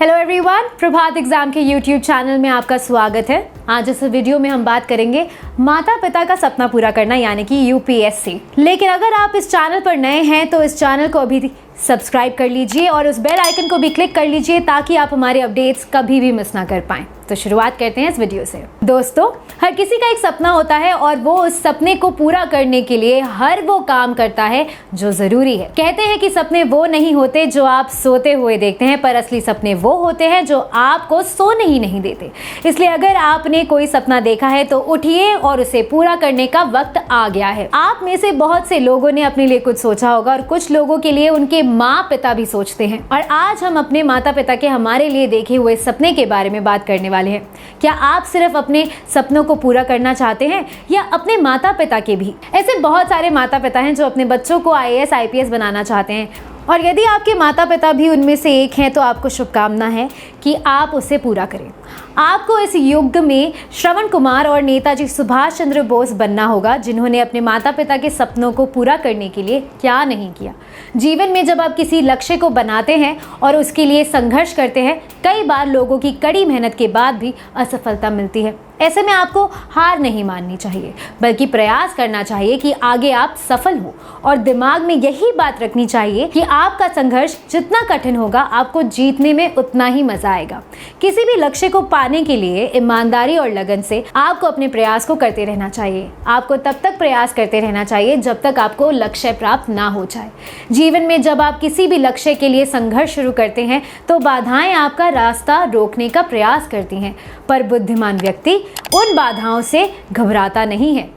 Hello everyone, प्रभात exam के YouTube channel में आपका स्वागत है। आज इस वीडियो में हम बात करेंगे माता पिता का सपना पूरा करना यानी कि यूपीएससी। लेकिन अगर आप इस चैनल पर नए हैं तो इस चैनल को अभी सब्सक्राइब कर लीजिए और उस बेल आइकन को भी क्लिक कर लीजिए ताकि आप हमारे अपडेट्स कभी भी मिस ना कर पाएं। तो शुरुआत करते हैं इस वीडियो से। दोस्तों, हर किसी का एक सपना होता है और वो उस सपने को पूरा करने के लिए हर वो काम करता है जो जरूरी है। कहते हैं कि सपने वो नहीं होते जो आप सोते हुए देखते हैं, पर असली सपने वो होते हैं जो आपको सोने ही नहीं देते। इसलिए अगर आपने कोई सपना देखा है तो उठिए और उसे पूरा करने का वक्त आ गया है। आप में से बहुत से लोगों ने अपने लिए कुछ सोचा होगा और कुछ लोगों के लिए उनके माँ पिता भी सोचते हैं। और आज हम अपने माता पिता के हमारे लिए देखे हुए सपने के बारे में बात करने वाले हैं। क्या आप सिर्फ अपने सपनों को पूरा करना चाहते हैं या अपने माता पिता के भी? ऐसे बहुत सारे माता पिता हैं जो अपने बच्चों को आईएएस आईपीएस बनाना चाहते हैं और यदि आपके माता पिता भी उनमें से एक हैं तो आपको शुभकामना है कि आप उसे पूरा करें। आपको इस युग में श्रवण कुमार और नेताजी सुभाष चंद्र बोस बनना होगा, जिन्होंने अपने माता पिता के सपनों को पूरा करने के लिए क्या नहीं किया। जीवन में जब आप किसी लक्ष्य को बनाते हैं और उसके लिए संघर्ष करते हैं, कई बार लोगों की कड़ी मेहनत के बाद भी असफलता मिलती है। ऐसे में आपको हार नहीं माननी चाहिए, बल्कि प्रयास करना चाहिए कि आगे आप सफल हो। और दिमाग में यही बात रखनी चाहिए कि आपका संघर्ष जितना कठिन होगा, आपको जीतने में उतना ही मजा आएगा। किसी भी लक्ष्य को पाने के लिए ईमानदारी और लगन से आपको अपने प्रयास को करते रहना चाहिए। आपको तब तक प्रयास करते रहना चाहिए जब तक आपको लक्ष्य प्राप्त ना हो जाए। जीवन में जब आप किसी भी लक्ष्य के लिए संघर्ष शुरू करते हैं तो बाधाएं आपका रास्ता रोकने का प्रयास करती हैं, पर बुद्धिमान व्यक्ति उन बाधाओं से घबराता नहीं है।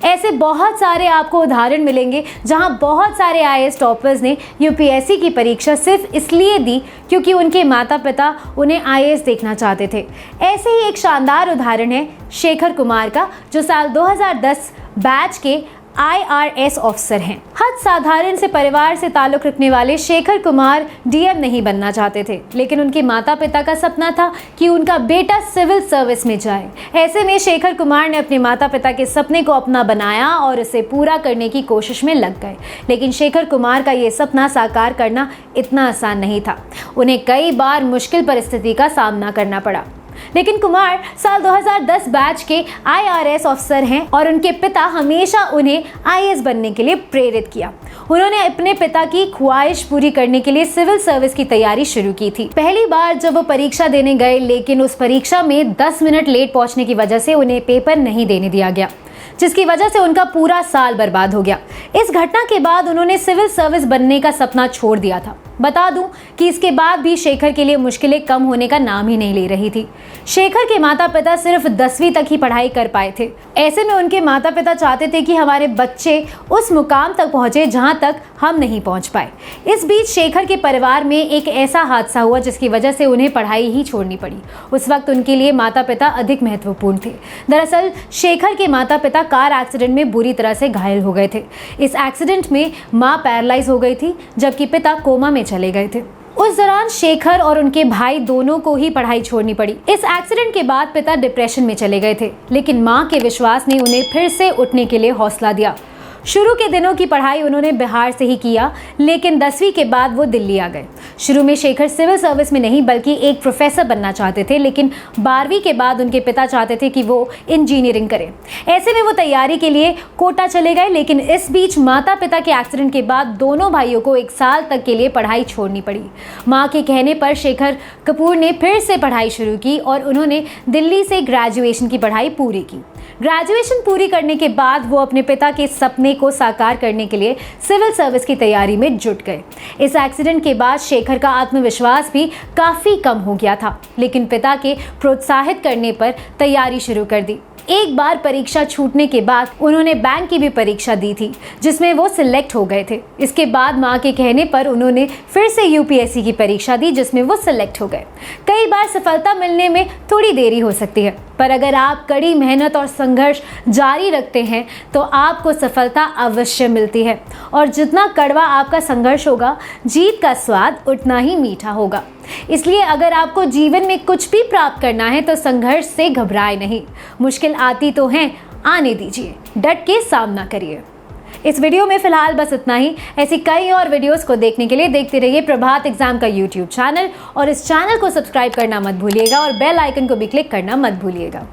ऐसे बहुत सारे आपको उदाहरण मिलेंगे जहां बहुत सारे आईएएस टॉपर्स ने यूपीएससी की परीक्षा सिर्फ इसलिए दी क्योंकि उनके माता पिता उन्हें आईएएस देखना चाहते थे। ऐसे ही एक शानदार उदाहरण है शेखर कुमार का, जो साल 2010 बैच के IRS ऑफिसर हैं। हद साधारण से परिवार से ताल्लुक रखने वाले शेखर कुमार डीएम नहीं बनना चाहते थे, लेकिन उनके माता पिता का सपना था कि उनका बेटा सिविल सर्विस में जाए। ऐसे में शेखर कुमार ने अपने माता पिता के सपने को अपना बनाया और उसे पूरा करने की कोशिश में लग गए। लेकिन शेखर कुमार का ये सपना साकार करना इतना आसान नहीं था। उन्हें कई बार मुश्किल परिस्थिति का सामना करना पड़ा। लेकिन कुमार साल 2010 बैच के IRS ऑफिसर हैं और उनके पिता हमेशा उन्हें आईएएस बनने के लिए प्रेरित किया। उन्होंने अपने पिता की ख्वाहिश पूरी करने के लिए सिविल सर्विस की तैयारी शुरू की थी। पहली बार जब वो परीक्षा देने गए, लेकिन उस परीक्षा में 10 मिनट लेट पहुंचने की वजह से उन्हें पेपर नहीं देने दिया गया, जिसकी वजह से उनका पूरा साल बर्बाद हो गया। इस घटना के बाद उन्होंने सिविल सर्विस बनने का सपना छोड़ दिया था। बता दूं कि इसके बाद भी शेखर के लिए मुश्किलें कम होने का नाम ही नहीं ले रही थी। शेखर के माता पिता सिर्फ 10वीं तक ही पढ़ाई कर पाए थे। ऐसे में उनके माता पिता चाहते थे कि हमारे बच्चे उस मुकाम तक पहुंचे जहां तक हम नहीं पहुंच पाए। इस बीच शेखर के परिवार में एक ऐसा हादसा हुआ जिसकी वजह से उन्हें पढ़ाई ही छोड़नी पड़ी। उस वक्त उनके लिए माता पिता अधिक महत्वपूर्ण थे। दरअसल शेखर के माता पिता कार एक्सीडेंट में बुरी तरह से घायल हो गए थे। इस एक्सीडेंट में मां पैरालाइज हो गई थी, जबकि पिता कोमा में चले गए थे। उस दौरान शेखर और उनके भाई दोनों को ही पढ़ाई छोड़नी पड़ी। इस एक्सीडेंट के बाद पिता डिप्रेशन में चले गए थे, लेकिन मां के विश्वास ने उन्हें फिर से उठने के लिए हौसला दिया। शुरू के दिनों की पढ़ाई उन्होंने बिहार से ही किया, लेकिन 10वीं के बाद वो दिल्ली आ गए। शुरू में शेखर सिविल सर्विस में नहीं बल्कि एक प्रोफेसर बनना चाहते थे, लेकिन 12वीं के बाद उनके पिता चाहते थे कि वो इंजीनियरिंग करें। ऐसे में वो तैयारी के लिए कोटा चले गए, लेकिन इस बीच माता पिता के एक्सीडेंट के बाद दोनों भाइयों को 1 साल तक के लिए पढ़ाई छोड़नी पड़ी। माँ के कहने पर शेखर कपूर ने फिर से पढ़ाई शुरू की और उन्होंने दिल्ली से ग्रेजुएशन की पढ़ाई पूरी की। ग्रेजुएशन पूरी करने के बाद वो अपने पिता के सपने को साकार करने के लिए सिविल सर्विस की तैयारी में जुट गए। इस एक्सीडेंट के बाद शेखर का आत्मविश्वास भी काफी कम हो गया था, लेकिन पिता के प्रोत्साहित करने पर तैयारी शुरू कर दी। एक बार परीक्षा छूटने के बाद उन्होंने बैंक की भी परीक्षा दी थी, जिसमें वो सिलेक्ट हो गए थे। इसके बाद मां के कहने पर उन्होंने फिर से यूपीएससी की परीक्षा दी, जिसमें वो सिलेक्ट हो गए। कई बार सफलता मिलने में थोड़ी देरी हो सकती है, पर अगर आप कड़ी मेहनत और संघर्ष जारी रखते हैं तो आपको सफलता अवश्य मिलती है। और जितना कड़वा आपका संघर्ष होगा, जीत का स्वाद उतना ही मीठा होगा। इसलिए अगर आपको जीवन में कुछ भी प्राप्त करना है तो संघर्ष से घबराए नहीं। मुश्किल आती तो है, आने दीजिए, डट के सामना करिए। इस वीडियो में फिलहाल बस इतना ही। ऐसी कई और वीडियोस को देखने के लिए देखते रहिए प्रभात एग्जाम का यूट्यूब चैनल, और इस चैनल को सब्सक्राइब करना मत भूलिएगा और बेल आइकन को भी क्लिक करना मत भूलिएगा।